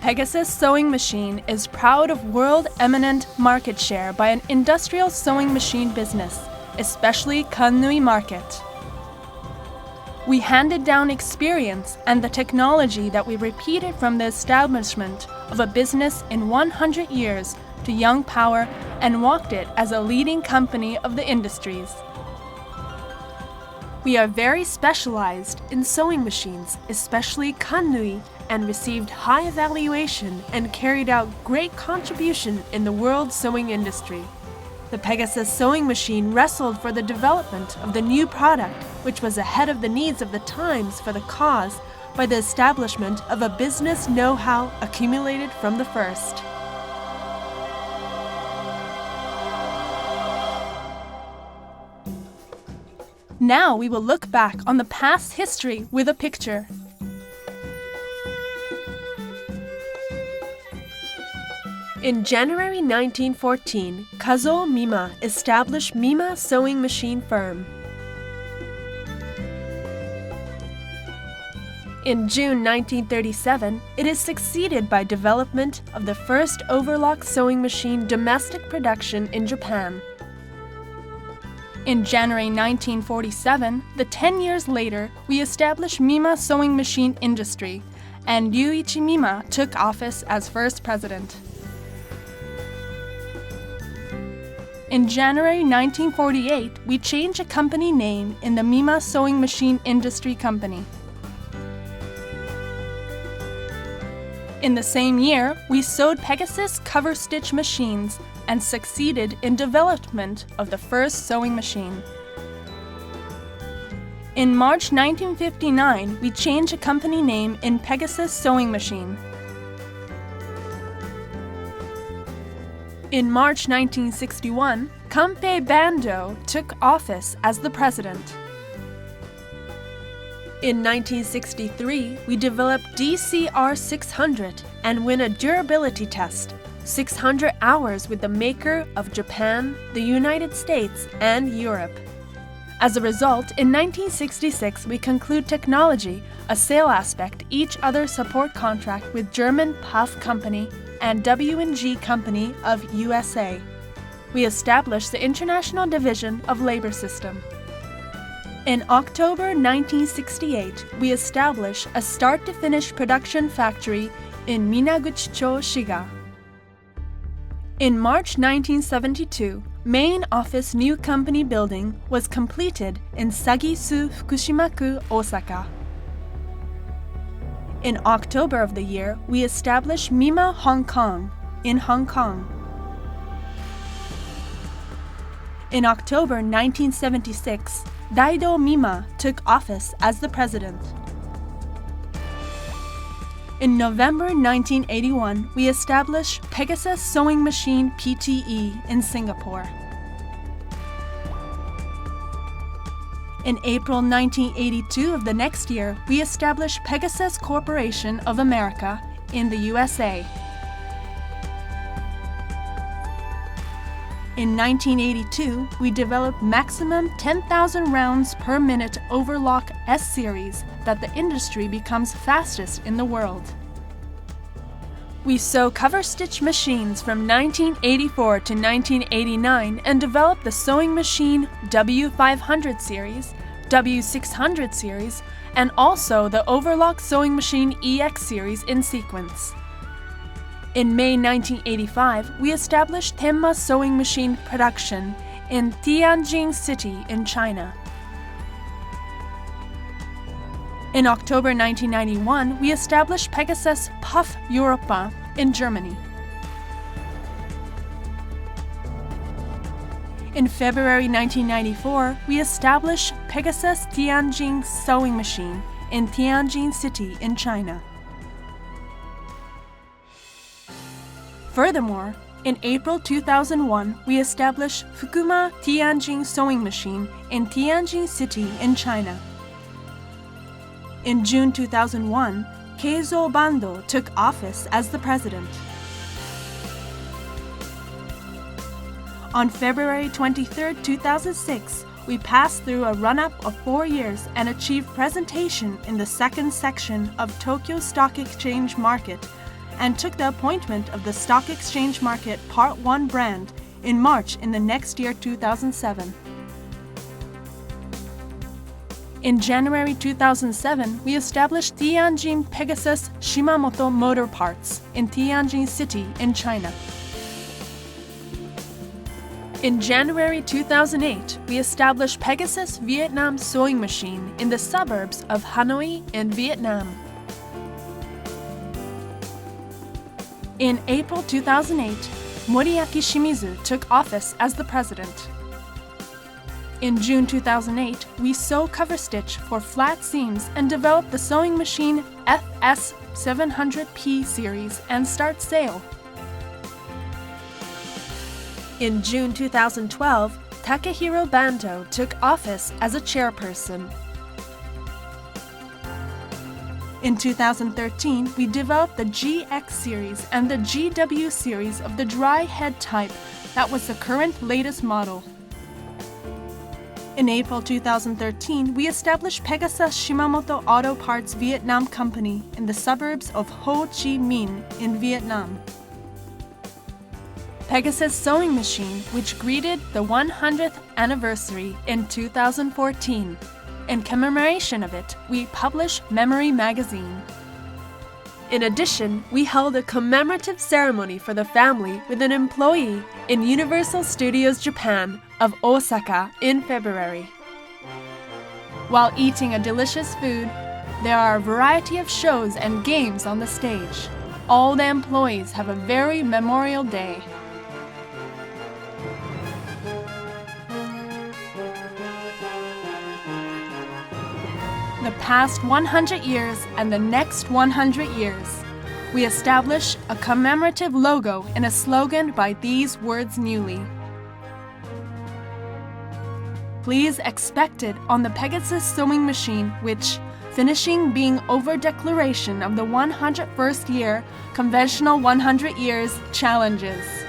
Pegasus sewing machine is proud of world-eminent market share by an industrial sewing machine business, especially Kannui market. We handed down experience and the technology that we repeated from the establishment of a business in 100 years to Young Power and walked it as a leading company of the industries. We are very specialized in sewing machines, especially Kannui, and received high evaluation and carried out great contribution in the world sewing industry. The Pegasus sewing machine wrestled for the development of the new product, which was ahead of the needs of the times for the cause by the establishment of a business know-how accumulated from the first. Now we will look back on the past history with a picture. In January 1914, Kazuo Mima established Mima Sewing Machine Firm. In June 1937, it is succeeded by development of the first overlock sewing machine domestic production in Japan. In January 1947, 10 years later, we established Mima Sewing Machine Industry, and Ryuichi Mima took office as first president. In January 1948, we changed a company name in the Mima Sewing Machine Industry Company. In the same year, we sewed Pegasus cover stitch machines and succeeded in development of the first sewing machine. In March 1959, we changed a company name in Pegasus Sewing Machine. In March 1961, Kanpei Bando took office as the president. In 1963, we developed DCR 600 and win a durability test, 600 hours with the maker of Japan, the United States, and Europe. As a result, in 1966, we conclude technology, a sale aspect, each other support contract with German Puff Company and W&G Company of USA. We established the International Division of Labor System. In October 1968, we established a start-to-finish production factory in Minaguchi-cho, Shiga. In March 1972, main office new company building was completed in Sagisu, Fukushima-ku, Osaka. In October of the year, we established Mima Hong Kong in Hong Kong. In October 1976, Daido Mima took office as the president. In November 1981, we established Pegasus Sewing Machine Pte. In Singapore. In April 1982 of the next year, we established Pegasus Corporation of America in the USA. In 1982, we developed maximum 10,000 rounds per minute overlock S-series that the industry becomes fastest in the world. We sew cover stitch machines from 1984 to 1989 and developed the sewing machine W500 series, W600 series, and also the overlock sewing machine EX series in sequence. In May 1985, we established Tenma sewing machine production in Tianjin City in China. In October 1991, we established Pegasus Puff Europa in Germany. In February 1994, we established Pegasus Tianjin sewing machine in Tianjin City in China. Furthermore, in April 2001, we established Fukuma Tianjin sewing machine in Tianjin City in China. In June 2001, Keizo Bando took office as the president. On February 23, 2006, we passed through a run-up of 4 years and achieved presentation in the second section of Tokyo Stock Exchange market and took the appointment of the Stock Exchange Market Part 1 brand in March in the next year 2007. In January 2007, we established Tianjin Pegasus Shimamoto Motor Parts in Tianjin City in China. In January 2008, we established Pegasus Vietnam Sewing Machine in the suburbs of Hanoi in Vietnam. In April 2008, Moriaki Shimizu took office as the president. In June 2008, we sew cover stitch for flat seams and developed the sewing machine FS700P series and start sale. In June 2012, Takehiro Bando took office as a chairperson. In 2013, we developed the GX series and the GW series of the dry head type that was the current latest model. In April 2013, we established Pegasus Shimamoto Auto Parts Vietnam Company in the suburbs of Ho Chi Minh in Vietnam. Pegasus Sewing Machine, which greeted the 100th anniversary in 2014. In commemoration of it, we publish Memory Magazine. In addition, we held a commemorative ceremony for the family with an employee in Universal Studios Japan of Osaka in February. While eating a delicious food, there are a variety of shows and games on the stage. All the employees have a very memorable day. The past 100 years and the next 100 years. We establish a commemorative logo and a slogan by these words newly. Please expect it on the Pegasus sewing machine, which, finishing being over declaration of the 101st year, conventional 100 years challenges.